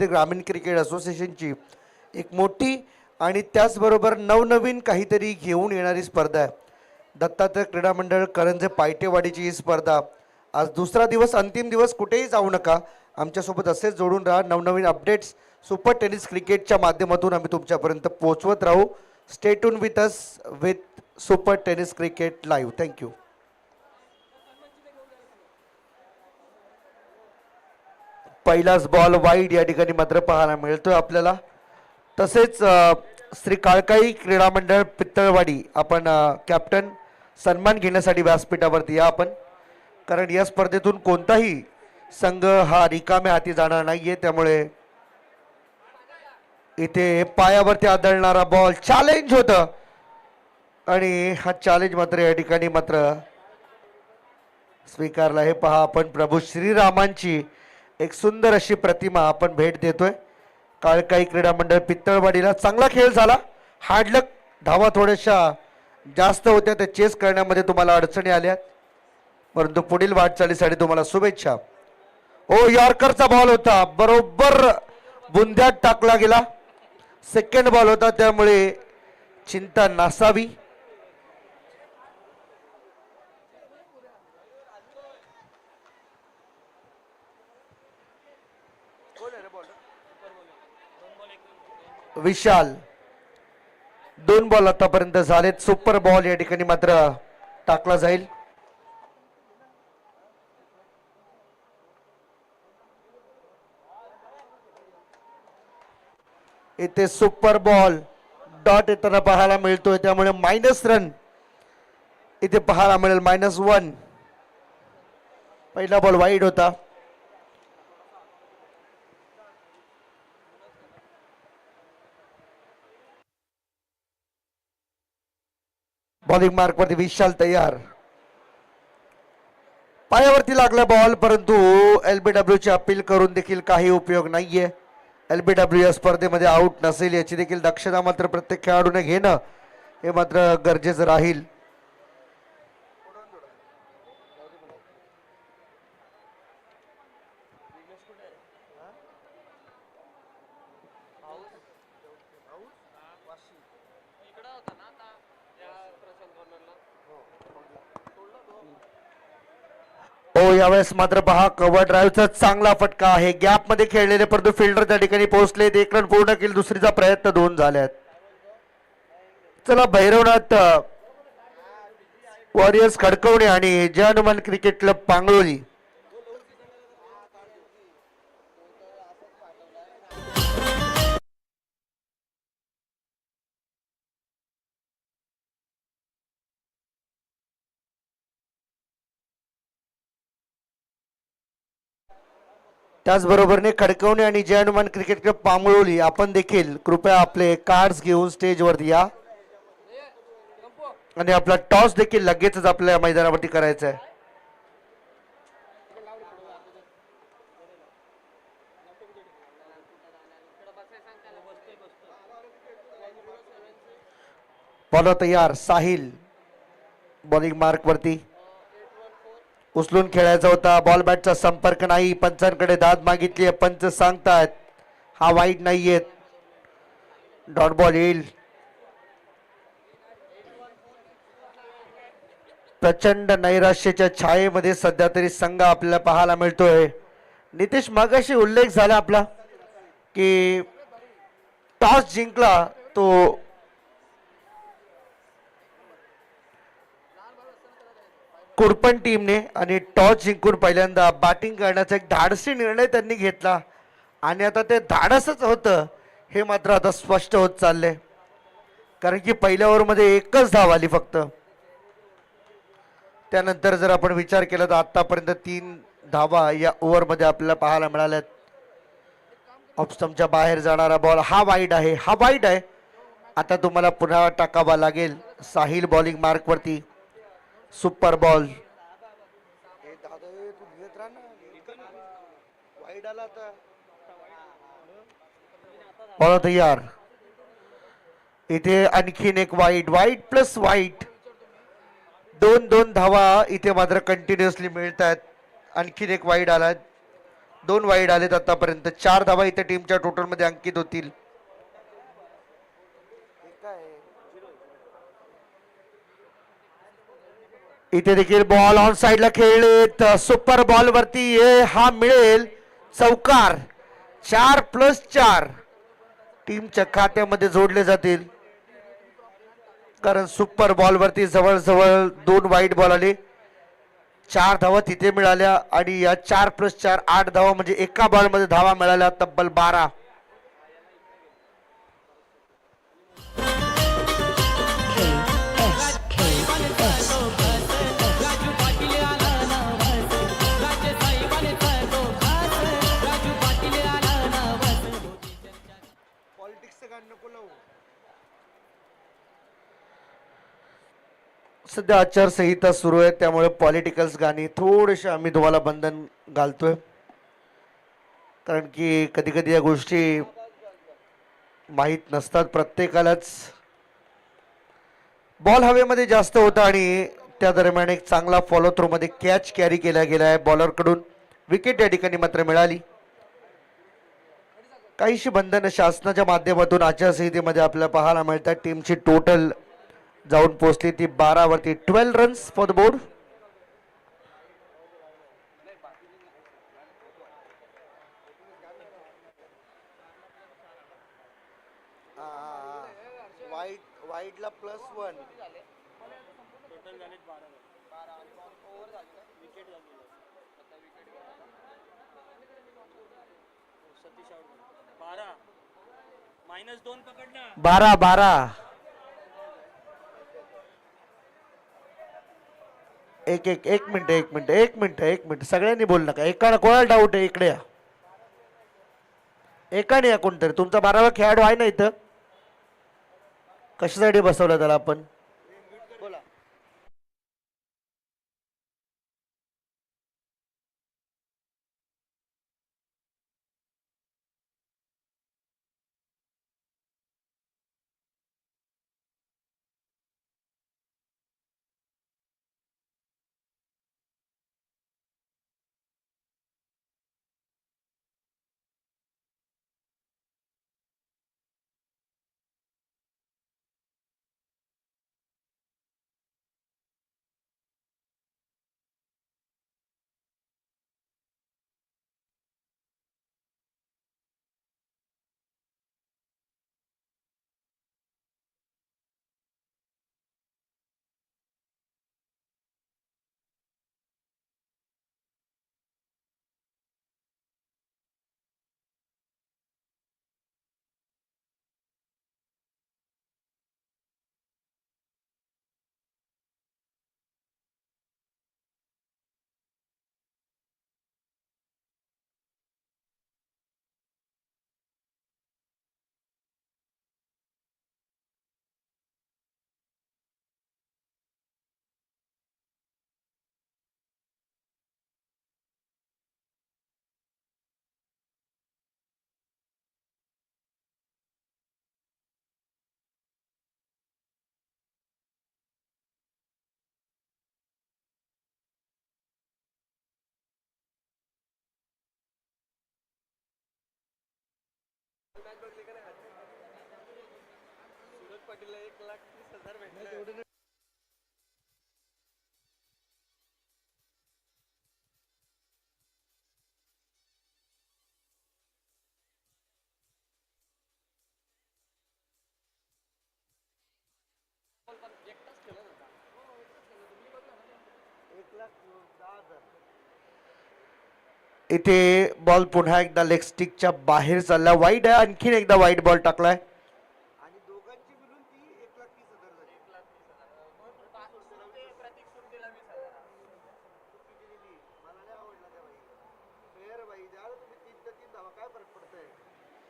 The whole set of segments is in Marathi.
ते ग्रामीण क्रिकेट असोसिएशनची एक मोठी आणि त्याचबरोबर नवनवीन काहीतरी घेऊन येणारी स्पर्धा आहे. दत्तात्रय क्रीडा मंडळ करंजे पायटेवाडीची ही स्पर्धा आज दुसरा दिवस, अंतिम दिवस. कुठेही जाऊ नका, आमच्यासोबत असेच जोडून राहा. नवनवीन अपडेट्स सुपर टेनिस क्रिकेटच्या माध्यमातून आम्ही तुमच्यापर्यंत पोहोचवत राहू. Stay tune with us with super tennis cricket live. Thank you. पहिलाच बॉल वाईड या ठिकाणी मात्र पाहायला मिळतोय आपल्याला. तसेच श्री काळकाई क्रीडा मंडळ पित्तळवाडी, आपण कॅप्टन सन्मान घेण्यासाठी व्यासपीठावरती या आपण, कारण या स्पर्धेतून कोणताही संघ हा रिकाम्या हाती जाणार नाहीये. त्यामुळे इथे पायावरती आदळणारा बॉल चॅलेंज होतं आणि हा चॅलेंज मात्र या ठिकाणी मात्र स्वीकारला. हे पहा, आपण प्रभू श्रीरामांची एक सुंदर अशी प्रतिमा आपण भेट देतोय काळकाई क्रीडा मंडळ पित्तळवाडीला. चांगला खेळ झाला. हार्डलक, धावा थोड्याशा जास्त होत्या, त्या चेस करण्यामध्ये तुम्हाला अडचणी आल्या, परंतु पुढील वाटचालीसाठी तुम्हाला शुभेच्छा. ओ, यॉर्करचा बॉल होता, बरोबर बुंद्यात टाकला गेला. सेकंड बॉल होता, त्यामुळे चिंता नसावी. विशाल, 2 बॉल आतापर्यंत झालेत. सुपर बॉल या ठिकाणी मात्र टाकला जाईल. इथे सुपर बॉल डॉट येताना पाहायला मिळतोय, त्यामुळे मायनस रन इथे पाहायला मिळेल. -1. पहिला बॉल वाईड होता. बॉलिंग मार्क वरती विशाल तयार. पायावरती लागला बॉल, परंतु LBW ची अपील करून देखील काही उपयोग नाहीये. LBW या स्पर्धेमध्ये आउट नसेल याची देखील दक्षता मात्र प्रत्येक खेळाडूने घेणं हे मात्र गरजेचं राहील. हो, यावेळेस मात्र पहा, कव्हर ड्राईव्हचा चांगला फटका आहे. गॅप मध्ये खेळलेले, परंतु फिल्डर त्या ठिकाणी पोहोचलेत. 1 रन पूर्ण केली. दुसरीचा प्रयत्न 2 झाल्यात. चला, भैरवनाथ वॉरियर्स खडकवणे आणि जय हनुमान क्रिकेट क्लब पांगळोली त्याचबरोबरने खडकवणे आणि जय हनुमान क्रिकेट क्लब पांगळोली आपण देखील कृपया आपले कार्ड्स घेऊन स्टेजवरती या आणि आपला टॉस देखील लगेचच आपल्या मैदानावरती करायचा आहे. बॉल तयार. साहिल बॉलिंग मार्क वरती, उचलून खेळायचा होता. बॉल बॅटचा संपर्क नाही. पंचांकडे दाद मागितली आहे. पंच सांगतात हा वाईट नाहीये, डॉट बॉल येईल. प्रचंड नैराश्याच्या छायेमध्ये सध्या तरी संघ आपल्याला पाहायला मिळतोय. नितेश, मागाशी उल्लेख झाला आपला की टॉस जिंकला तो कुरपण टीमने आणि टॉस जिंकून पहिल्यांदा बॅटिंग करण्याचा एक धाडसी निर्णय त्यांनी घेतला आणि आता ते धाडसच होतं हे मात्र आता स्पष्ट होत चाललंय, कारण की पहिल्या ओव्हरमध्ये 1च धाव आली फक्त. त्यानंतर जर आपण विचार केला तर आतापर्यंत 3 धावा या ओव्हरमध्ये आपल्याला पाहायला मिळाल्यात. ऑफस्टंपच्या बाहेर जाणारा बॉल हा वाईड आहे, हा वाईड आहे. आता तुम्हाला पुन्हा टाकावा लागेल. साहिल बॉलिंग मार्क वरती. Super ball. बॉल तयार. इथे आणखीन एक वाईट, वाईट प्लस वाईट, 2 धावा इथे मात्र कंटिन्युअसली मिळतात. आणखीन एक वाईट आला. 2 वाईड आलेत आतापर्यंत. 4 धावा इथे टीमच्या टोटल मध्ये अंकित होतील. इथे देखील बॉल ऑन साइडला खेळलेत. सुपर बॉल वरती हा मिळेल चौकार. 4+4 टीमच्या खात्यामध्ये जोडले जातील, कारण सुपर बॉल वरती जवळजवळ 2 वाईट बॉल आले. 4 धावा तिथे मिळाल्या आणि या 4+4 8 धावा म्हणजे एका बॉल मध्ये धावा मिळाल्या तब्बल 12. सध्या आचारसंहिता सुरू आहे, त्यामुळे पॉलिटिकल्स गाणी थोडेसे आम्ही तुम्हाला बंधन घालतोय, कारण की कधी कधी या गोष्टी माहीत नसतात प्रत्येकालाच. बॉल हवेमध्ये जास्त होता आणि त्या दरम्यान एक चांगला फॉलो थ्रो मध्ये कॅच कॅरी केला गेला आहे बॉलरकडून. विकेट या ठिकाणी मात्र मिळाली. काहीशी बंधन शासनाच्या माध्यमातून आचारसंहितेमध्ये आपल्याला पाहायला मिळतात. टीमची टोटल जाऊन पोहोचली ती 12 वरती. 12 रन्स फॉर द बोर्ड. वाईडला +1. -12. एक मिनिट सगळ्यांनी बोल नका. एकाला कोणाला डाऊट आहे इकडे या. एकाने या कोणतरी. तुमचा 12वा खेळाडू आहे ना इथं? कशासाठी बसवलं त्याला आपण? इथे बॉल पुन्हा एकदा लेग स्टिकच्या बाहेर चालला. वाईड आहे. आणखीन एकदा वाईड बॉल टाकलाय.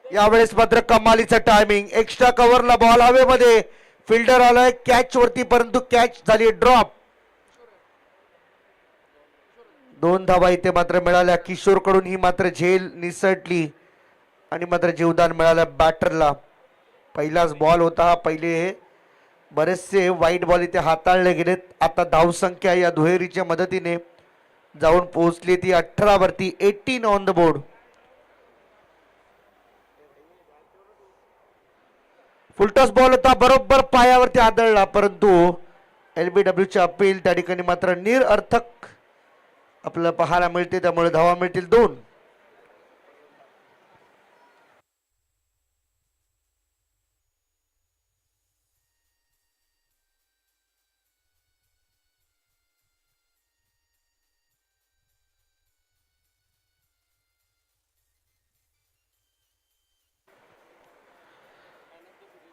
यावेळेस मात्र कमालीचं टायमिंग. एक्स्ट्रा कव्हरला बॉल हवेमध्ये. फिल्डर आलाय कॅच वरती, परंतु कॅच झाली ड्रॉप. 2 धावा इथे मात्र मिळाल्या. किशोर कडून ही मात्र झेल निसटली आणि मात्र जीवदान मिळालं बॅटरला. पहिलाच बॉल होता हा. पहिले बरेचसे वाईट बॉल इथे हाताळले गेलेत. आता धावसंख्या या दुहेरीच्या मदतीने जाऊन पोहोचली ती 18 वरती, 18 on the board. Full toss ball होता, बरोबर पायावरती आदळला, परंतु एलबीडब्ल्यूची अपील त्या ठिकाणी मात्र निरर्थक आपल्याला पाहायला मिळते. त्यामुळे धावा मिळतील 2.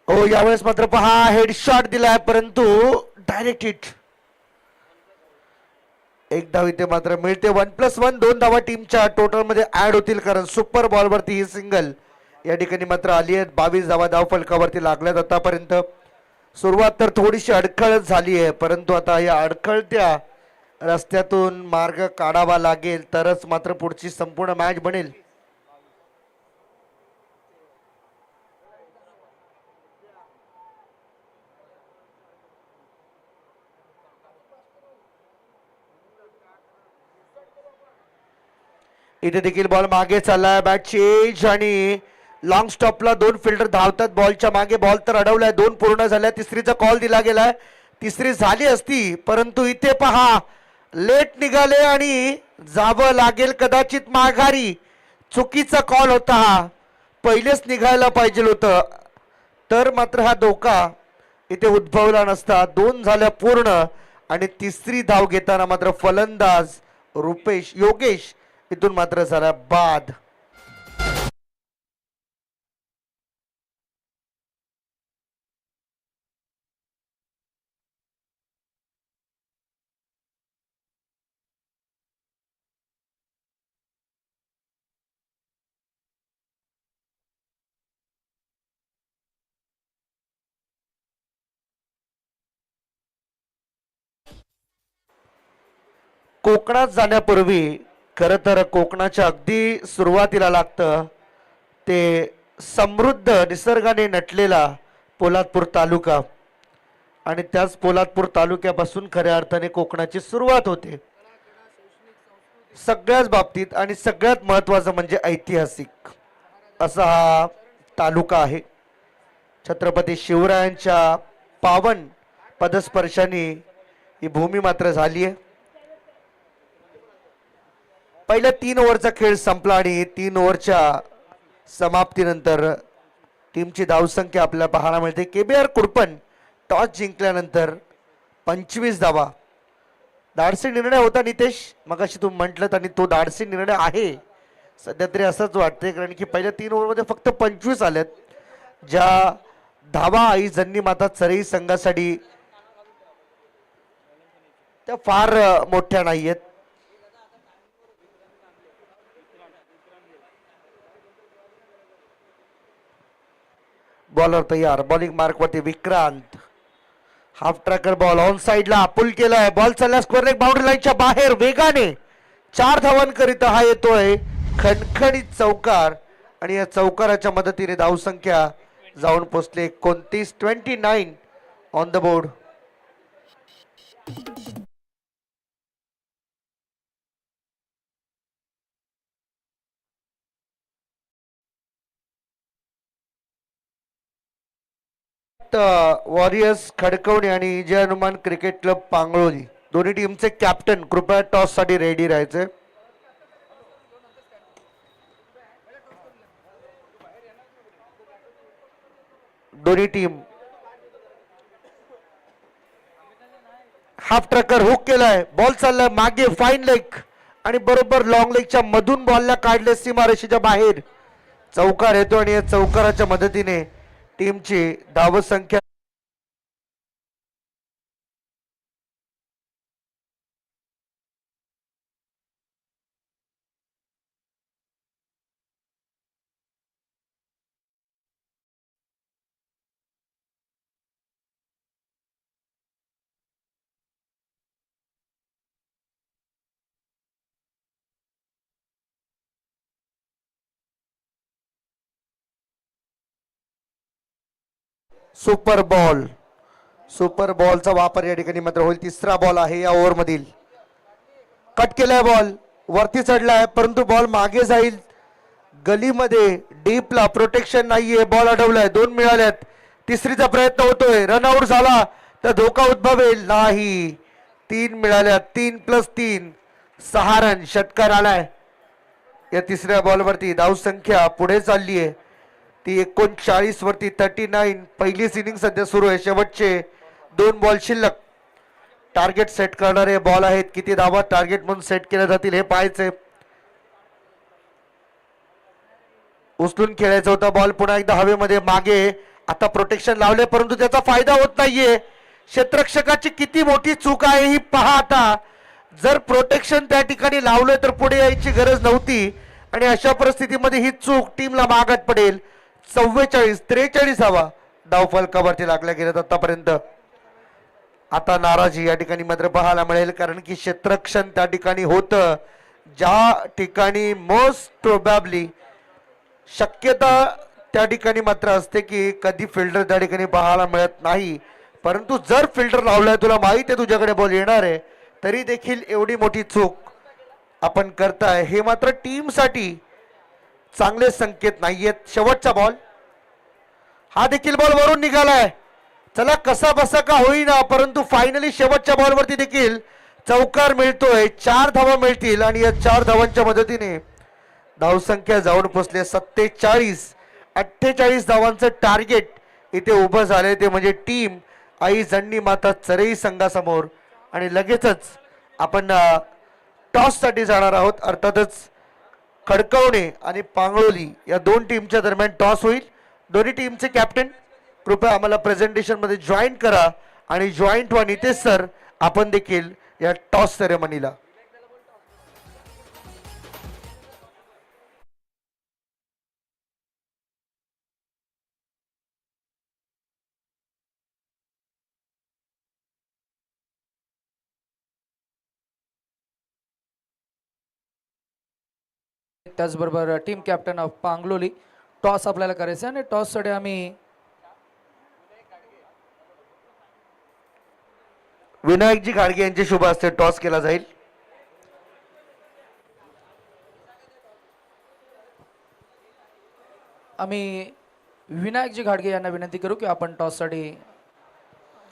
हो, यावेळेस मात्र पहा हेडशॉट दिलाय, परंतु डायरेक्ट हिट. एक धाव इथे मात्र मिळते. 1+1 2 धावा टीमच्या टोटल मध्ये ऍड होतील, कारण सुपर बॉल वरती ही सिंगल या ठिकाणी मात्र आली आहे. 22 धावा धाव फलकावरती लागल्यात आतापर्यंत. सुरुवात तर थोडीशी अडखळत झाली आहे, परंतु आता या अडखळत्या रस्त्यातून मार्ग काढावा लागेल, तरच मात्र पुढची संपूर्ण मॅच बनेल. इथे देखील बॉल मागे चाललाय. बॅट चेंज आणि लॉंग स्टॉपला 2 फिल्डर धावतात बॉलच्या मागे. बॉल तर अडवलाय, 2 पूर्ण झाल्या. तिसरीचा कॉल दिला गेलाय. तिसरी झाली असती, परंतु इथे पहा लेट निघाले आणि जावं लागेल कदाचित माघारी. चुकीचा कॉल होता हा, पहिलेच निघायला पाहिजे होतं, तर मात्र हा धोका इथे उद्भवला नसता. 2 झाल्या पूर्ण आणि तिसरी धाव घेताना मात्र फलंदाज योगेश इथून मात्र झाला बाद. कोकणात जाण्यापूर्वी खर तर कोकणाच्या अगदी सुरुवातीला लागतं ते समृद्ध निसर्गाने नटलेला पोलादपूर तालुका, आणि त्याच पोलादपूर तालुक्यापासून खऱ्या अर्थाने कोकणाची सुरुवात होते सगळ्याच बाबतीत. आणि सगळ्यात महत्वाचं म्हणजे ऐतिहासिक असा हा तालुका आहे. छत्रपती शिवरायांच्या पावन पदस्पर्शाने ही भूमी मात्र झाली आहे. पहिल्या 3 ओव्हरचा खेळ संपला आणि 3 ओव्हरच्या समाप्तीनंतर टीमची धावसंख्या आपल्याला पाहायला मिळते. केबीआर कुडपण टॉस जिंकल्यानंतर 25 धावा. धाडसी निर्णय होता नितेश, मगाशी तुम्ही म्हटलं, आणि तो धाडसी निर्णय आहे सध्या तरी असंच वाटतंय, कारण की पहिल्या 3 ओव्हरमध्ये फक्त 25 आल्यात. ज्या धावा आई जन्नी माता चरई संघासाठी त्या फार मोठ्या नाहीयेत. बॉलर तयार, बॉलिंग मार्क वरती Vikrant. Half tracker ball on साइडला पुल केलाय. बॉल चालला स्क्वेअर लेग बाउंड्री लाईनच्या बाहेर वेगाने 4 धावांकरिता हा येतोय खणखणीत चौकार, आणि या चौकाराच्या मदतीने धावसंख्या जाऊन पोहोचले 29. 29 ऑन द बोर्ड. वॉरियर्स खडकवणे आणि जय हनुमान क्रिकेट क्लब पांगळोली दोन्ही टीमचे कॅप्टन कृपया टॉस साठी रेडी राहायचे. दोन्ही टीम. हाफ ट्रॅकर हुक केलाय, बॉल चाललाय मागे फाईन लेग, आणि बरोबर लॉंग लेगच्या मधून बॉलला काढले सीमारेषेच्या बाहेर. चौकार येतो आणि या चौकाराच्या मदतीने टीमची धावसंख्या सुपर बॉल. सुपर बॉलचा वापर या ठिकाणी मात्र होईल. तिसरा बॉल आहे या ओव्हर मधील. कट केलाय बॉल, वरती चढलाय परंतु बॉल मागे जाईल गलीमध्ये, डीपला प्रोटेक्शन नाहीये, बॉल अडवलाय, 2 मिळाल्यात, तिसरीचा प्रयत्न होतोय, रनआउट झाला तर धोका उद्भवेल, नाही, 3 मिळाल्या, 3+3 6 रन, षटकार आलाय या तिसऱ्या बॉलवरती. धावसंख्या पुढे चालली आहे ती 39 वरती 39. पहिलीच इनिंग सध्या सुरू आहे, शेवटचे 2 बॉल शिल्लक. टार्गेट सेट करणारे बॉल आहेत, किती धावा टार्गेट म्हणून सेट केल्या जातील हे पाहायचंय. उचलून खेळायचा होता बॉल, पुन्हा एकदा हवेमध्ये मागे, आता प्रोटेक्शन लावले परंतु त्याचा फायदा होत नाहीये. क्षेत्ररक्षकाची किती मोठी चूक आहे ही पहा. आता जर प्रोटेक्शन त्या ठिकाणी लावलं तर पुढे यायची गरज नव्हती आणि अशा परिस्थितीमध्ये ही चूक टीमला मागात पडेल. 44-43 हवा धाव फलकावरती लागल्या गेल्यात आतापर्यंत. आता नाराजी या ठिकाणी मात्र पाहायला मिळेल, कारण की क्षेत्ररक्षण त्या ठिकाणी होतं ज्या ठिकाणी मोस्ट प्रोबॅबली शक्यता त्या ठिकाणी मात्र असते की कधी फिल्डर त्या ठिकाणी पाहायला मिळत नाही. परंतु जर फिल्डर लावलाय, तुला माहित आहे तुझ्याकडे बॉल येणार आहे, तरी देखील एवढी मोठी चूक आपण करताय, हे मात्र टीमसाठी चांगले संकेत नाहीयेत. शेवटचा बॉल, हा देखील बॉल वरून निघालाय. चला कसा बसा का होईना, परंतु फायनली शेवटच्या बॉलवरती देखील चौकार मिळतोय. 4 धावा मिळतील आणि या 4 धावांच्या मदतीने धावसंख्या जाऊन पोचले 47. 48 धावांचं टार्गेट इथे उभं झालंय, ते म्हणजे टीम आई जणनी माता चरई संघासमोर. आणि लगेचच आपण टॉस साठी जाणार आहोत. अर्थातच खडकवणे आणि पांगळोली या 2 टीमच्या दरम्यान टॉस होईल. दोन्ही टीमचे कॅप्टन कृपया आम्हाला प्रेझेंटेशन मध्ये जॉईन करा आणि जॉईंट व्हा. नितेश सर आपण देखील या टॉस सेरेमनीला. त्याचबरोबर टीम कॅप्टन ऑफ पांगलोली. टॉस आपल्याला करायचं आणि टॉससाठी आम्ही विनायकजी घाडगे यांचे शुभ हस्ते टॉस केला जाईल. विनायकजी घाडगे यांना विनंती करू की आपण टॉससाठी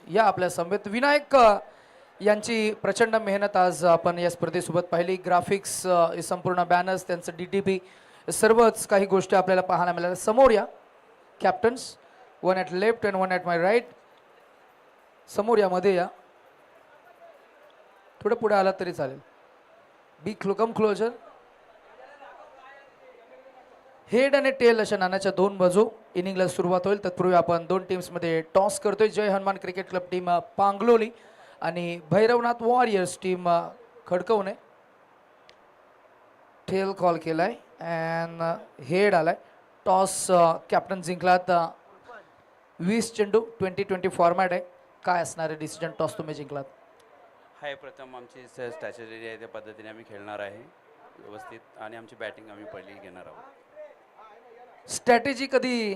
या आपल्या समवेत. विनायक यांची प्रचंड मेहनत आज आपण या स्पर्धेसोबत पाहिली. ग्राफिक्स, संपूर्ण बॅनर्स, त्यांचं DTP, सर्वच काही गोष्टी आपल्याला पाहायला मिळाल्या. समोर या captains, 1 at left and 1 at my right. समोर या, मध्ये या, थोडं पुढे आलात तरी चालेल. Be come closer. हेड आणि टेल अशा नाण्याच्या 2 बाजू. इनिंगला सुरुवात होईल तत्पूर्वी आपण 2 टीम्समध्ये टॉस करतोय. Jai Hanuman cricket club team Pangloli आणि Bhairavnath warriors team Khadakwane. Tail call केलाय अँड हेड आलाय. टॉस कॅप्टन जिंकलात. 20 चेंडू, 20-20 फॉर्मॅट आहे. काय असणार आहे डिसिजन? टॉस तुम्ही जिंकलात. हाय, प्रथम आमची स्ट्रॅटेजी आहे त्या पद्धतीने आम्ही खेळणार आहे व्यवस्थित, आणि आमची बॅटिंग आम्ही पहिली घेणार आहोत. स्ट्रॅटेजी कधी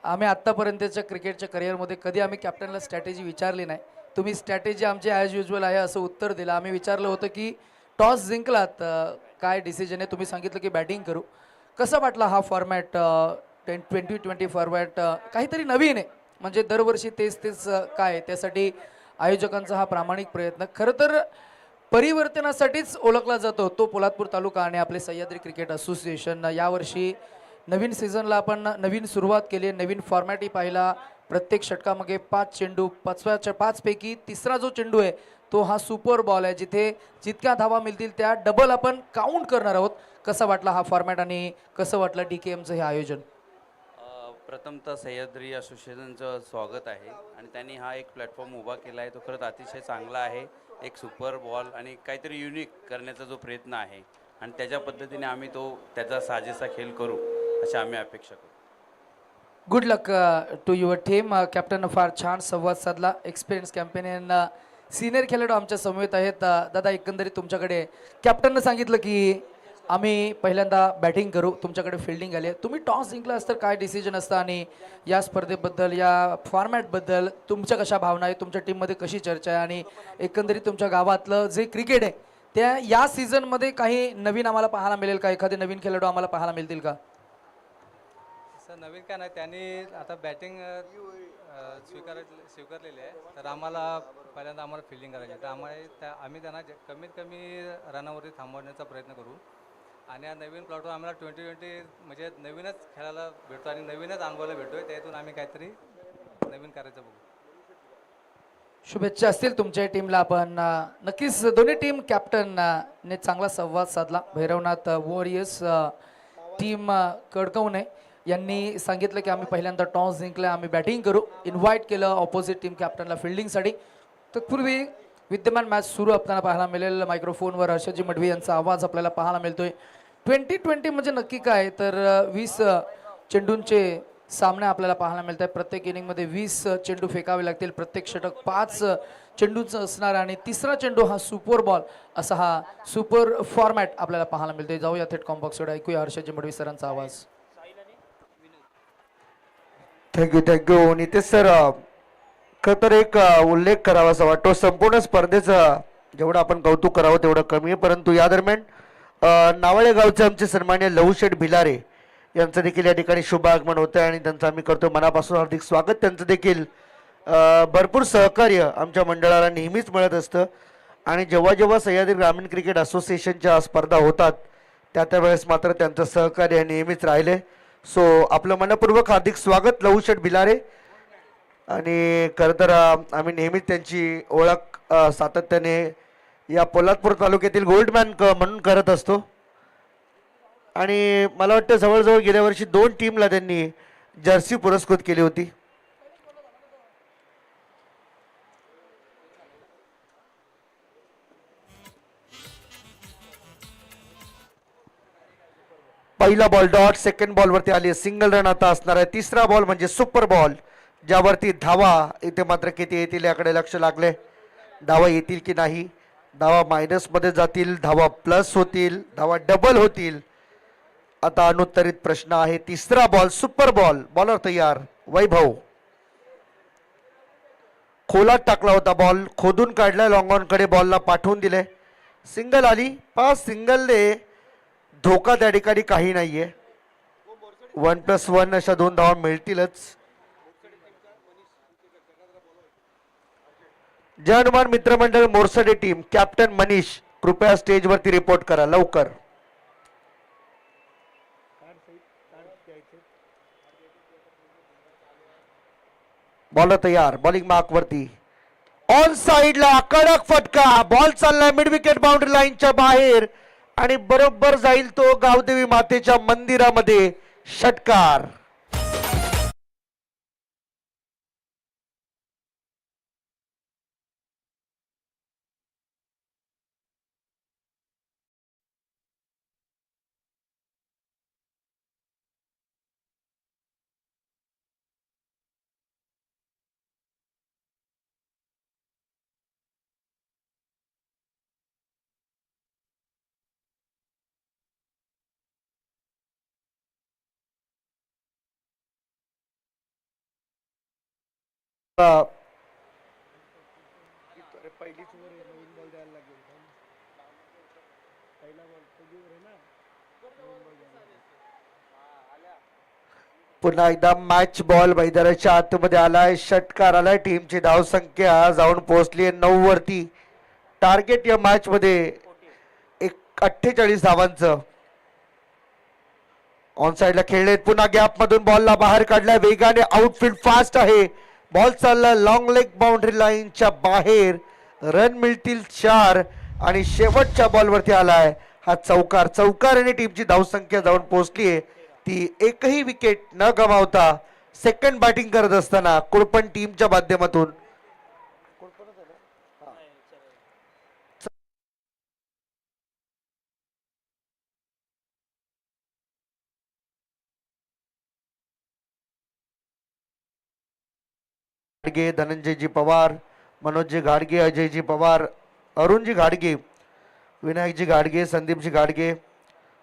आम्ही आत्तापर्यंतच्या क्रिकेटच्या करिअरमध्ये कधी आम्ही कॅप्टनला स्ट्रॅटेजी विचारली नाही. तुम्ही स्ट्रॅटेजी आमची ॲज युजल आहे असं उत्तर दिलं. आम्ही विचारलं होतं की टॉस जिंकलात, काय डिसिजन आहे? तुम्ही सांगितलं की बॅटिंग करू. कसा वाटला हा फॉर्मॅट? 20-20 फॉर्मॅट काहीतरी नवीन आहे, म्हणजे दरवर्षी तेच काय, त्यासाठी आयोजकांचा हा प्रामाणिक प्रयत्न. खरं तर परिवर्तनासाठीच ओळखला जातो तो पोलादपूर तालुका आणि आपले सह्याद्री क्रिकेट असोसिएशन. यावर्षी नवीन सीझनला आपण नवीन सुरुवात केली, नवीन फॉर्मॅटही पाहिला. प्रत्येक षटकामागे 5 चेंडू, 5 पैकी तिसरा जो चेंडू आहे तो हा सुपर बॉल आहे, जिथे जितक्या धावा मिळतील त्या डबल आपण काउंट करणार आहोत. कसा वाटला हा फॉर्मॅट आणि कसं वाटलं DKMचं हे आयोजन? प्रथमतः सह्याद्री असोसिएशनचं स्वागत आहे आणि त्यांनी हा एक प्लॅटफॉर्म उभा केला आहे, तो खरंच अतिशय चांगला आहे. एक सुपर बॉल आणि काहीतरी युनिक करण्याचा जो प्रयत्न आहे आणि त्याच्या पद्धतीने आम्ही त्याचा साजेसा खेळ करू अशी आम्ही अपेक्षा करू. Good luck to your team. Captain फार छान संवाद साधला. एक्सपिरियन्स कॅम्पेनियन सिनियर खेळाडू आमच्या समवेत आहेत. दादा, एकंदरीत तुमच्याकडे कॅप्टननं सांगितलं की आम्ही पहिल्यांदा बॅटिंग करू, तुमच्याकडे फिल्डिंग आली आहे. तुम्ही टॉस जिंकला असतं, काय डिसिजन असतं? आणि या स्पर्धेबद्दल, या फॉर्मॅटबद्दल तुमच्या कशा भावना आहे? तुमच्या टीममध्ये कशी चर्चा आहे? आणि एकंदरीत तुमच्या गावातलं जे क्रिकेट आहे त्या या सीझनमध्ये काही नवीन आम्हाला पाहायला मिळेल का? एखादे नवीन खेळाडू आम्हाला पाहायला मिळतील का? सर नवीन काय नाही, त्यांनी आता बॅटिंग स्वीकारलेली आहे. तर आम्हाला पहिल्यांदा आम्हाला फिल्डिंग करायची आहे. तर आम्ही त्यांना कमीत कमी रनावरती थांबवण्याचा प्रयत्न करू. आणि या नवीन प्लॉटवर आम्हाला 2020 म्हणजे नवीनच खेळायला भेटतो आणि नवीनच अनुभवायला भेटतो आहे. त्यातून आम्ही काहीतरी नवीन करायचं बघू. शुभेच्छा असतील तुमच्या टीमला. आपण नक्कीच दोन्ही टीम कॅप्टन ने चांगला संवाद साधला. भैरवनाथ वॉरियर्स टीम कडकवणे यांनी सांगितलं की आम्ही पहिल्यांदा टॉस जिंकला, आम्ही बॅटिंग करू. इन्व्हाइट केलं ऑपोजिट टीम कॅप्टनला फिल्डिंगसाठी. तत्पूर्वी विद्यमान मॅच सुरू असताना पाहायला मिळेल मायक्रोफोनवर हर्षदजी मडवी यांचा आवाज आपल्याला पाहायला मिळतोय. 2020 म्हणजे नक्की काय, तर 20 चेंडूंचे सामने आपल्याला पाहायला मिळत आहेत. प्रत्येक इनिंगमध्ये 20 चेंडू फेकावे लागतील. प्रत्येक षटक 5 चेंडूचं असणार आणि तिसरा चेंडू हा सुपर बॉल असा हा सुपर फॉर्मॅट आपल्याला पाहायला मिळतोय. जाऊया थेट कॉम्बॉक्सकडे, ऐकूया हर्षदजी मडवी सरांचा आवाज. Thank you Nitesh sir. खरं तर एक उल्लेख करावा असा वाटतो. संपूर्ण स्पर्धेचं जेवढं आपण कौतुक करावं तेवढं कमी आहे. परंतु या दरम्यान नावाळे गावचे आमचे सन्मान्य लहूशेठ भिलारे यांचं देखील या ठिकाणी शुभ आगमन होतं आणि त्यांचं आम्ही करतो मनापासून हार्दिक स्वागत. त्यांचं देखील भरपूर सहकार्य आमच्या मंडळाला नेहमीच मिळत असतं आणि जेव्हा जेव्हा सह्याद्री ग्रामीण क्रिकेट असोसिएशनच्या स्पर्धा होतात त्यावेळेस मात्र त्यांचं सहकार्य नेहमीच राहिले. सो आपलं मनपूर्वक हार्दिक स्वागत लहूशेठ भिलारे. आणि खरं तर आम्ही नेहमीच त्यांची ओळख सातत्याने या पोलादपूर तालुक्यातील गोल्डमॅन म्हणून करत असतो. आणि मला वाटतं जवळजवळ गेल्या वर्षी 2 टीमला त्यांनी जर्सी पुरस्कृत केली होती. पहिला बॉल डॉट, सेकंड बॉलवरती आली सिंगल रन आता असणार आहे. तिसरा बॉल म्हणजे सुपर बॉल ज्यावरती धावा इथे मात्र किती येतील याकडे लक्ष लागले. धावा येतील की नाही, धावा मायनसमध्ये जातील, धावा प्लस होतील, धावा डबल होतील, आता अनुत्तरित प्रश्न आहे. तिसरा बॉल सुपर बॉल, बॉलर तयार वैभव. खोलात टाकला होता बॉल, खोदून काढला, लॉंग ऑन कडे बॉलला पाठवून दिले. सिंगल आली. 5 सिंगलने धोका त्या ठिकाणी काही नाहीये. 1+1 अशा 2 धावा मिळतीलच. जय हनुमान मित्रमंडळ मोरसडे टीम कॅप्टन मनीष कृपया स्टेजवरती रिपोर्ट करा लवकर. बॉलर तयार, बॉलिंग मार्क वरती, ऑन साइडला कडक फटका. बॉल चाललाय मिड विकेट बाउंड्री लाईनच्या बाहेर आणि बरोबर जाईल तो गावदेवी मातेच्या मंदिरामध्ये. षटकार. पुन्हा एकदा मॅच बॉल मैदानाच्या आतमध्ये आलाय. षटकार आलाय. टीमची धाव संख्या जाऊन पोहोचली 9 वरती. टार्गेट या मॅच मध्ये 48 धावांचं. ऑन साइडला खेळलेत. पुन्हा गॅप मधून बॉलला बाहेर काढलाय वेगाने. आउटफील्ड फास्ट आहे. बॉल चालला लॉंग लेग बाउंड्री लाईनच्या बाहेर. रन मिळतील 4 आणि शेवटच्या बॉलवरती आलाय हा चौकार. चौकाराने टीमची धावसंख्या जाऊन पोहोचली आहे ती एकही विकेट न गमावता सेकंड बॅटिंग करत असताना कुळपण टीमच्या माध्यमातून. धनंजयजी पवार, मनोजजी घाडगे, अजयजी पवार, अरुणजी घाडगे, विनायकजी घाडगे, संदीपजी घाडगे,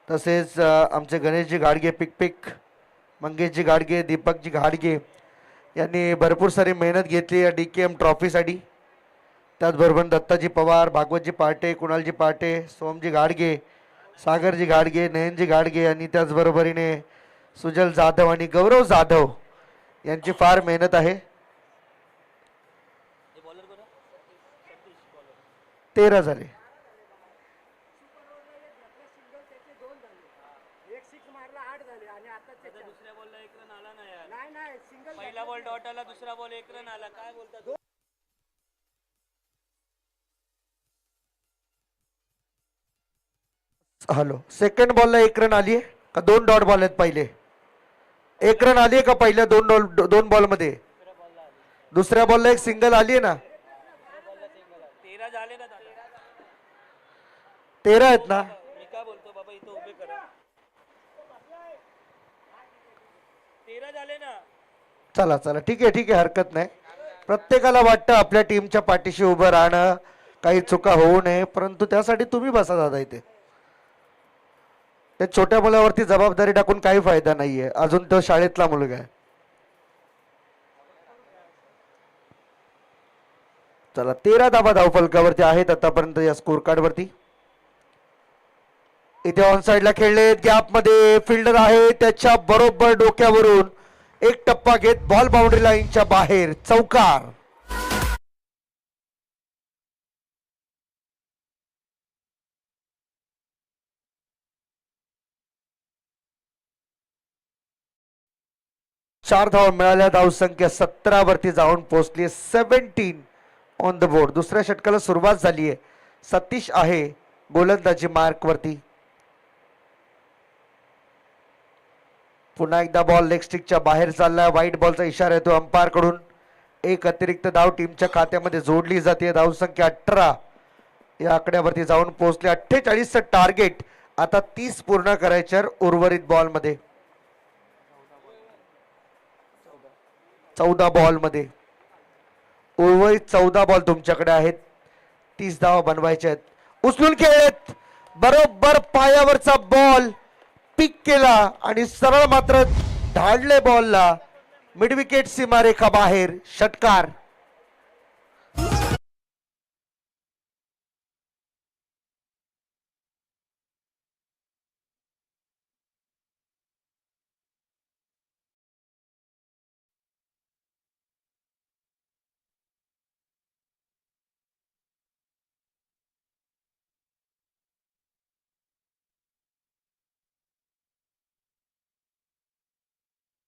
तसेच आमचे गणेशजी घाडगे, पिक मंगेशजी घाडगे, दीपकजी घाडगे यांनी भरपूर सारी मेहनत घेतली या DKM ट्रॉफीसाठी. त्याचबरोबर दत्ताजी पवार, भागवतजी पाटे, कुणालजी पाटे, सोमजी गाडगे, सागरजी गाडगे, नयनजी गाडगे आणि त्याचबरोबरीने सुजल जाधव आणि गौरव जाधव यांची फार मेहनत आहे. 13 झाले. पहिला बॉल डॉट आला, दुसरा बॉल 1 रन आला. काय बोलतात? हॅलो, सेकंड बॉलला 1 रन आली आहे का 2 डॉट बॉल आहेत? पहिले 1 रन आली आहे का पहिल्या 2 बॉल मध्ये? दुसऱ्या बॉलला 1 सिंगल आली आहे ना? 13 झाले ना. 13 आहेत ना? मी काय बोलतो बाबा, इथं उभे करा. 13 झाले ना. चला चला, ठीक आहे हरकत नाही. प्रत्येकाला वाटतं आपल्या टीमच्या पाठीशी उभं राहणं, काही चुका होऊ नये, परंतु त्यासाठी तुम्ही बसा दादा इथे. त्या छोट्या मुलावरती जबाबदारी टाकून काही फायदा नाहीये. अजून तो शाळेतला मुलगा आहे. चला, 13 धावा धावफलकावरती आहेत आतापर्यंत या स्कोर कार्ड वरती. इथे ऑन साइडला खेळले, गॅप मध्ये फिल्डर आहे, त्याच्या बरोबर डोक्यावरून एक टप्पा घेत बॉल बाउंड्री लाईनच्या बाहेर, चौकार. चार धावा मिळाल्या, धावसंख्या 17 वरती जाऊन पोहोचली. 17 ऑन द बोर्ड. दुसऱ्या षटकाला सुरुवात झाली आहे. सतीश आहे गोलंदाजी मार्क वरती. पुन्हा एकदा बॉल लेग स्टिकच्या बाहेर चाललाय. व्हाईट बॉलचा इशारा येतो अंपायर कडून. एक अतिरिक्त धाव टीमच्या खात्यामध्ये जोडली जाते. धावसंख्या 18 या आकड्यावरती जाऊन पोहोचले. 48चं टार्गेट आता 30 पूर्ण करायच्या उर्वरित बॉल मध्ये. 14 बॉल मध्ये उर्वरित 14 बॉल तुमच्याकडे आहेत. 30 धावा बनवायच्या आहेत. उचलून खेळत, बरोबर पायावरचा बॉल पिक केला आणि सरळ मात्र धाडले बॉलला. मिड विकेट सीमारेखा बाहेर, षटकार.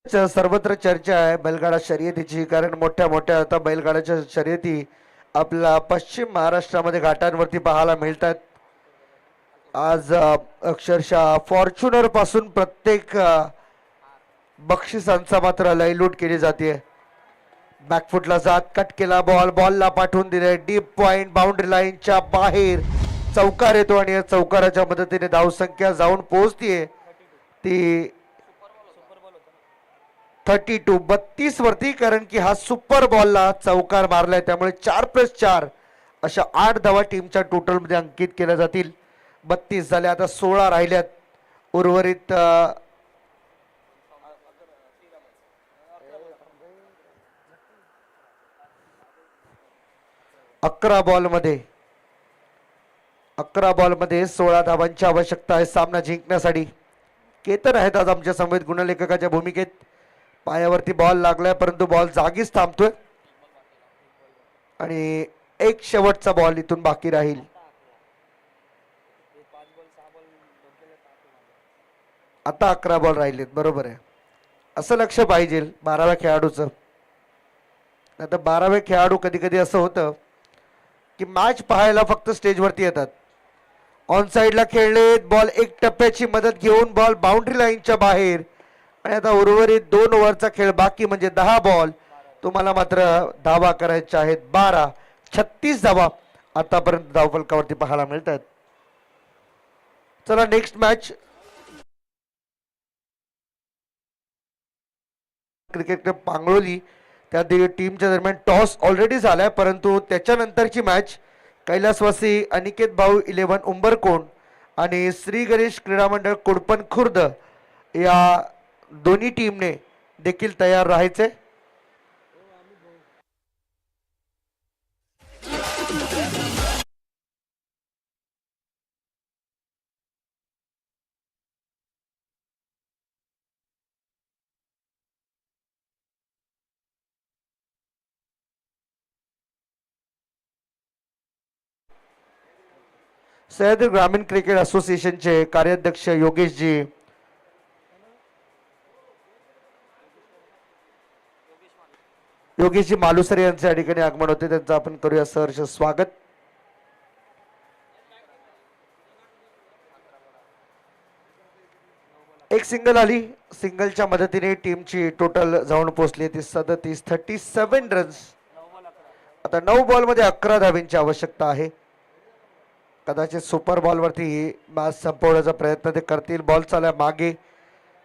सर्वत्र चर्चा आहे बैलगाडा शर्यतीची, कारण मोठ्या मोठ्या आता बैलगाड्याच्या शर्यती आपल्या पश्चिम महाराष्ट्रामध्ये घाटांवरती पाहायला मिळतात. आज अक्षरशः फॉर्च्युनर पासून प्रत्येक बक्षिसांचा मात्र लयलूट केली जाते. बॅकफुटला जात कट केला बॉल, बॉलला पाठवून दिले डीप पॉइंट, बाउंड्री लाईनच्या बाहेर, चौकार येतो आणि या चौकाराच्या मदतीने धावसंख्या जाऊन पोहोचतीये ती 32 वरती, कारण की हा सुपर बॉलला चौकार मारलाय. त्यामुळे 4+4 अशा 8 धावा टीमच्या टोटल मध्ये अंकित केल्या जातील. 32 झाल्या, आता 16 राहिल्यात उर्वरित. 11 बॉलमध्ये 16 धावांची आवश्यकता आहे सामना जिंकण्यासाठी. केतन आहेत आज आमच्या समवेत गुणलेखकाच्या भूमिकेत. पायावरती बॉल लागलाय परंतु बॉल जागीच थांबतोय आणि एक शेवटचा बॉल इथून बाकी राहील. आता 11 बॉल राहिलेत, बरोबर आहे. असं लक्ष पाहिजे 12व्या खेळाडूचं. आता 12वे खेळाडू कधी कधी असं होतं की मॅच पाहायला फक्त स्टेजवरती येतात. ऑन साइडला खेळले, बॉल एक टप्प्याची मदत घेऊन बॉल बाउंड्री लाईनच्या बाहेर आणि आता उर्वरित 2 ओव्हरचा खेळ बाकी, म्हणजे 10 बॉल. तुम्हाला मात्र धावा करायच्या आहेत 12. 36 धावा आतापर्यंत धावफलकावरती पाहायला मिळतात. चला नेक्स्ट मॅच क्रिकेट क्लब पांगळोली, त्या टीमच्या दरम्यान टॉस ऑलरेडी झालाय, परंतु त्याच्यानंतरची मॅच कैलासवासी अनिकेत भाऊ 11 उंबरकोण आणि श्री गणेश क्रीडा मंडळ कुडपण खुर्द या दोन्ही टीमने देखील तयार राहायचे. सह्याद्री ग्रामीण क्रिकेट असोसिएशनचे कार्याध्यक्ष योगेशजी, योगेशजी मालुसरे यांचे या ठिकाणी आगमन होते, त्यांचं आपण करूया सहर्ष स्वागत. एक सिंगल आली, सिंगलच्या मदतीने टीमची टोटल जाऊन पोहोचली ती 37 रन्स. आता 9 बॉलमध्ये 11 धावींची आवश्यकता आहे. कदाचित सुपर बॉलवरती ही मॅच संपवण्याचा प्रयत्न ते करतील. बॉल चालला मागे,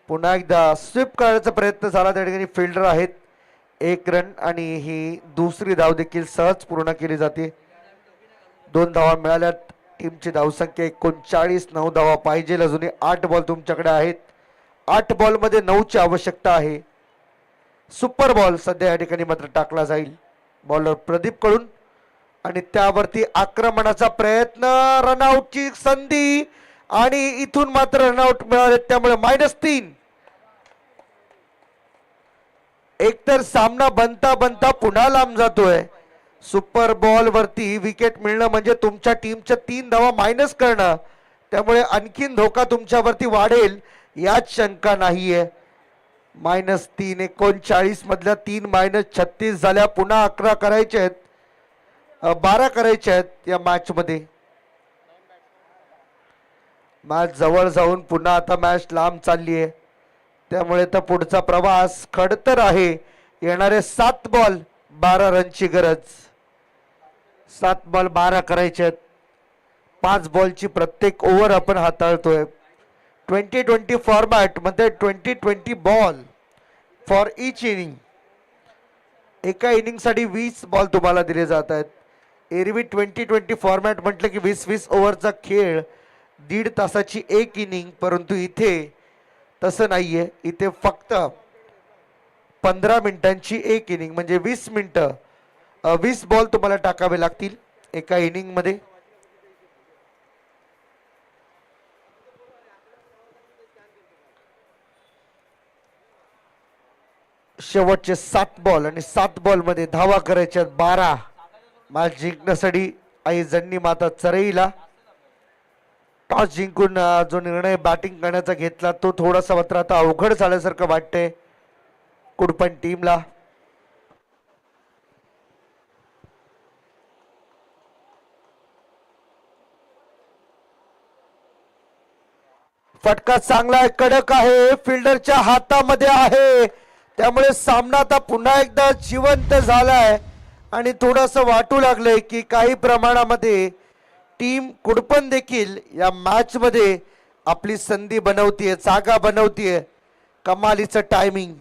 पुन्हा एकदा स्वीप करण्याचा प्रयत्न झाला, त्या ठिकाणी फिल्डर आहेत. 1 रन आणि ही दुसरी धाव देखील सहज पूर्ण केली जाते. 2 धावा मिळाल्यात. टीमची धावसंख्या 39. 9 धावा पाहिजे. अजूनही 8 बॉल तुमच्याकडे आहेत. 8 बॉलमध्ये 9ची आवश्यकता आहे. सुपर बॉल सध्या या ठिकाणी मात्र टाकला जाईल बॉलर प्रदीप कडून आणि त्यावरती आक्रमणाचा प्रयत्न. रनआउटची संधी आणि इथून मात्र रनआउट मिळाले, त्यामुळे -3. एकतर सामना बनता बनता पुन्हा लांब जातोय. सुपर बॉल वरती विकेट मिळणं म्हणजे तुमच्या टीमच्या 3 धावा मायनस करणं, त्यामुळे आणखीन धोका तुमच्यावरती वाढेल यात शंका नाहीये. -3 39 मधल्या 3 -36 झाल्या. पुन्हा 11 करायचे आहेत, 12 करायचे आहेत या मॅच मध्ये. मॅच जवळ जाऊन पुन्हा आता मॅच लांब चालली आहे, त्यामुळे तर पुढचा प्रवास खडतर आहे. येणारे 7 बॉल 12 रनची गरज. 7 बॉल 12 करायचे आहेत. 5 बॉलची प्रत्येक ओव्हर आपण हाताळतोय. 20-20 फॉर्मॅट मध्ये 20-20 बॉल फॉर इच इनिंग. एका इनिंग साठी 20 बॉल तुम्हाला दिले जात आहेत. एरवी 20-20 फॉर्मॅट म्हटलं की 20-20 ओव्हरचा खेळ, 1.5 तासाची एक इनिंग. परंतु इथे तसं नाहीये. इथे फक्त 15 मिनिटांची एक इनिंग, म्हणजे 20 मिनिटं, 20 बॉल तुम्हाला टाकावे लागतील एका इनिंग मध्ये. शेवटचे 7 बॉल आणि 7 बॉल मध्ये धावा करायच्या 12. मॅच जिंकण्यासाठी आई जन्नी माता चरईला. टॉस जिंकून जो निर्णय बॅटिंग करण्याचा घेतला तो थोडासा मात्र आता अवघड झाल्यासारखं वाटतंय कुडपण टीमला. फटका चांगला आहे, कडक आहे, फिल्डरच्या हातामध्ये आहे, त्यामुळे सामना आता पुन्हा एकदा जिवंत झालाय आणि थोडंसं वाटू लागलंय की काही प्रमाणामध्ये टीम कुडपण देखील या मॅच मध्ये आपली संधी बनवतीये, जागा बनवतीये. कमालीचं टायमिंग.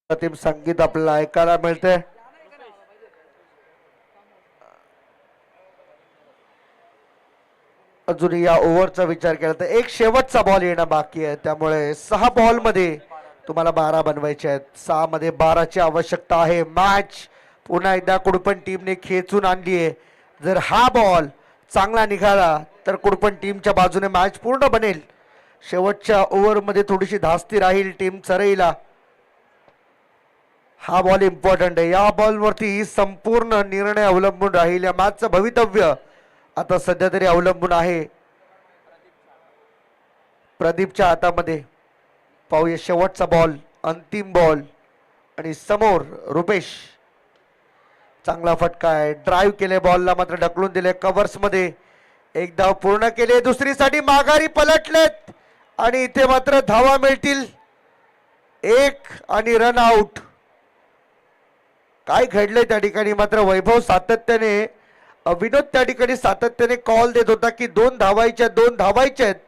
अंतिम संगीत आपल्याला ऐकायला मिळते. अजून या ओव्हरचा विचार केला तर एक शेवटचा बॉल येणं बाकी आहे, त्यामुळे 6 बॉल मध्ये तुम्हाला 12 बनवायचे आहेत. 6 मध्ये 12ची आवश्यकता आहे. मॅच पुन्हा एकदा कुडपण टीमने खेचून आणली आहे. जर हा बॉल चांगला निघाला तर कुडपण टीमच्या बाजूने मॅच पूर्ण बनेल. शेवटच्या ओव्हर मध्ये थोडीशी धास्ती राहील टीम चरईला. हा बॉल इम्पॉर्टंट आहे. या बॉलवरती संपूर्ण निर्णय अवलंबून राहील. या मॅचचं भवितव्य आता सध्या तरी अवलंबून आहे प्रदीपच्या हातामध्ये. पाहूया शेवटचा बॉल, अंतिम बॉल आणि समोर रुपेश. चांगला फटका आहे. ड्राईव्ह केले, बॉलला मात्र ढकलून दिले कव्हर्स मध्ये. एक धाव पूर्ण केले, दुसरीसाठी माघारी पलटलेत आणि इथे मात्र धावा मिळतील 1 आणि रन आउट. काय घडलंय त्या ठिकाणी मात्र वैभव सातत्याने, विनोद त्या ठिकाणी सातत्याने कॉल देत होता की 2 धावायच्या 2 धावायच्या आहेत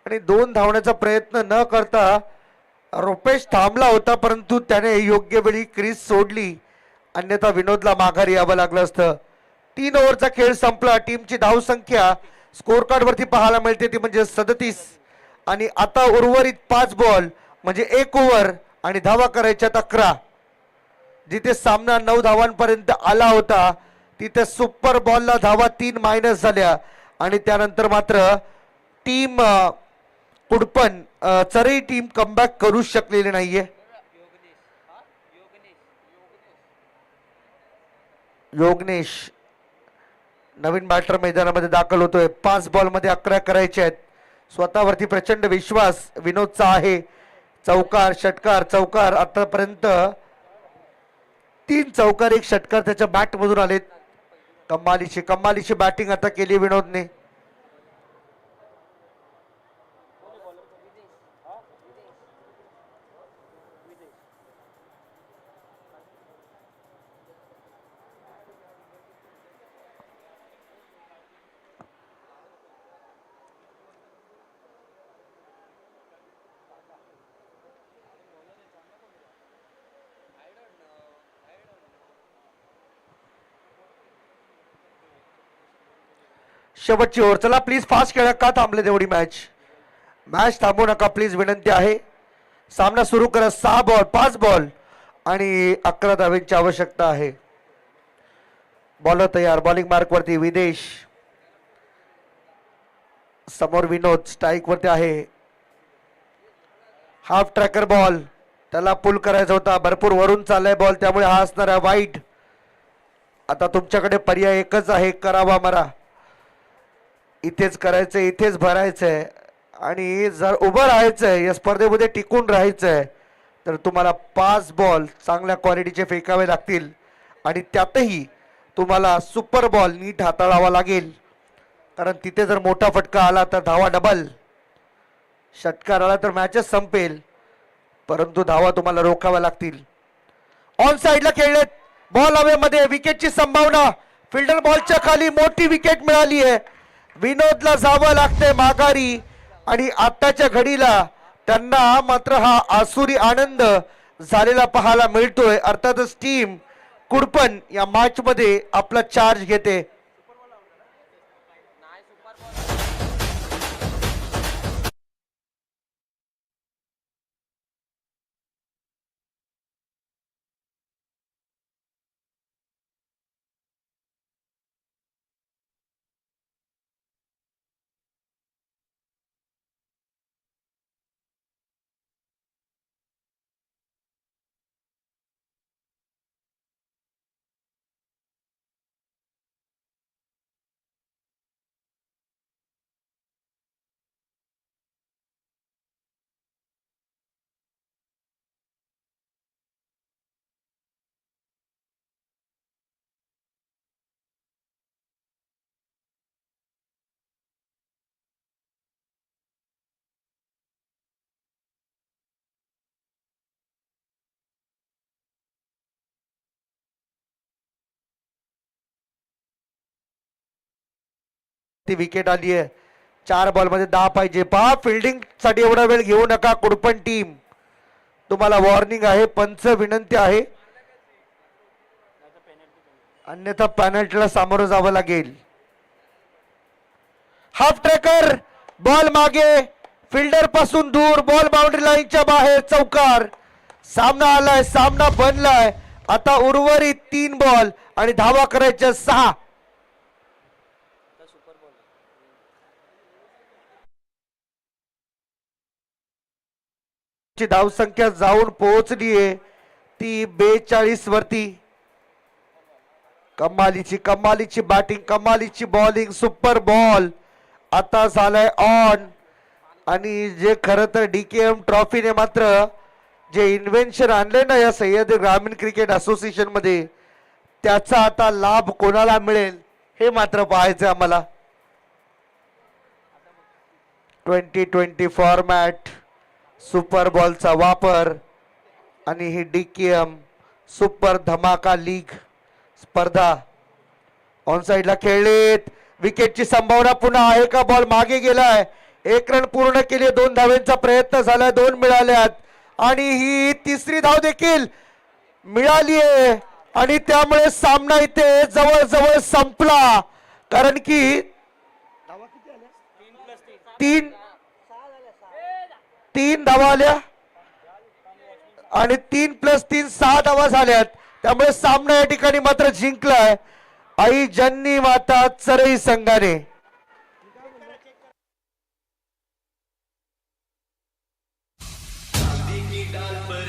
आणि 2 धावण्याचा प्रयत्न न करता रुपेश थांबला होता, परंतु त्याने योग्य वेळी क्रीज सोडली अन्यथा विनोदला माघारी यावं लागलं असतं. 3 ओव्हरचा खेळ संपला. टीमची धावसंख्या स्कोर कार्ड वरती पाहायला मिळते ती म्हणजे 37 आणि आता उर्वरित 5 बॉल म्हणजे 1 ओव्हर आणि धावा करायच्यात 11. जिथे सामना 9 धावांपर्यंत आला होता तिथे सुपर बॉलला धावा 3 मायनस झाल्या आणि त्यानंतर मात्र टीम कुडपण चरई टीम कमबॅक करू शकलेली नाहीये. योगनेश नवीन बॅटर मैदानामध्ये दाखल होतोय. 5 बॉल मध्ये 11 करायचे आहेत. स्वतःवरती प्रचंड विश्वास विनोदचा आहे. चौकार षटकार चौकार आतापर्यंत 3 चौकार 1 षटकार त्याच्या बॅट मधून आलेत. कमालीची बॅटिंग आता केली विनोदने. शेवटची ओव्हर. चला प्लीज फास्ट खेळा. का थांबले तेवढी मॅच थांबू नका प्लीज विनंती आहे. सामना सुरू करा. 6 बॉल 5 बॉल आणि 11 धावेंची आवश्यकता आहे. बॉलर तयार. बॉलिंग मार्क वरती विदेश. समोर विनोद स्ट्राईक वरती आहे. हाफ ट्रॅकर बॉल त्याला पुल करायचा होता. भरपूर वरून चाललाय बॉल त्यामुळे हा असणार आहे वाईड. आता तुमच्याकडे पर्याय एकच आहे. करावा मरा. इथेच करायचंय इथेच भरायचंय आणि जर उभं राहायचंय या स्पर्धेमध्ये टिकून राहायचंय तर तुम्हाला 5 बॉल चांगल्या क्वालिटीचे फेकावे लागतील आणि त्यातही तुम्हाला सुपर बॉल नीट हाताळावा लागेल. कारण तिथे जर मोठा फटका आला तर धावा डबल. षटकार आला तर मॅचच संपेल. परंतु धावा तुम्हाला रोखाव्या लागतील. ऑन साइडला खेळलेत. बॉल हवेमध्ये. विकेटची संभावना. फिल्डर बॉलच्या खाली मोठी विकेट मिळाली आहे. विनोदला जावं लागतंय माघारी आणि आताच्या घडीला त्यांना मात्र हा आसुरी आनंद झालेला पाहायला मिळतोय. अर्थातच टीम कुडपण या मॅच मध्ये आपला चार्ज घेते. ती विकेट आली आहे. 4 बॉल मध्ये 10 पाहिजे. पहा फिल्डिंग साठी एवढा वेळ घेऊ नका कुडपण टीम. तुम्हाला वॉर्निंग आहे. पंच विनंती आहे अन्यथा पेनल्टीला सामोरं जावं लागेल. हाफ ट्रॅकर बॉल मागे. फिल्डर पासून दूर. बॉल बाउंड्री लाईनच्या बाहेर. चौकार. सामना आलाय. सामना बनलाय. आता उर्वरित 3 बॉल आणि धावा करायच्या 6. ची धावसंख्या जाऊन पोहोचलीये ती 42 वरती. कमालीची बॅटिंग कमालीची बॉलिंग. सुपर बॉल आता झालाय ऑन. आणि जे खरं तर DKM ट्रॉफीने मात्र जे इन्व्हेन्शन आणले ना या सह्याद्री ग्रामीण क्रिकेट असोसिएशन मध्ये त्याचा आता लाभ कोणाला मिळेल हे मात्र पाहायचं आम्हाला. 2020 फॉर्मॅट. सुपर बॉलचा वापर आणि ही DKM सुपर धमाका लीग स्पर्धा. ऑन साइडला खेळलेत. विकेटची संभावना पुन्हा आहे का. बॉल मागे गेलाय. 1 रन पूर्ण केली. 2 धावेंचा प्रयत्न झाला. 2 मिळाल्यात आणि ही 3री धाव देखील मिळाली आहे आणि त्यामुळे सामना इथे जवळजवळ संपला. कारण की तीन धावा आल्या आणि 3+3 6 धावा झाल्यात. त्यामुळे सामना या ठिकाणी मात्र जिंकलाय आई जननी माता चरई संघाने. चांदी की डाल पर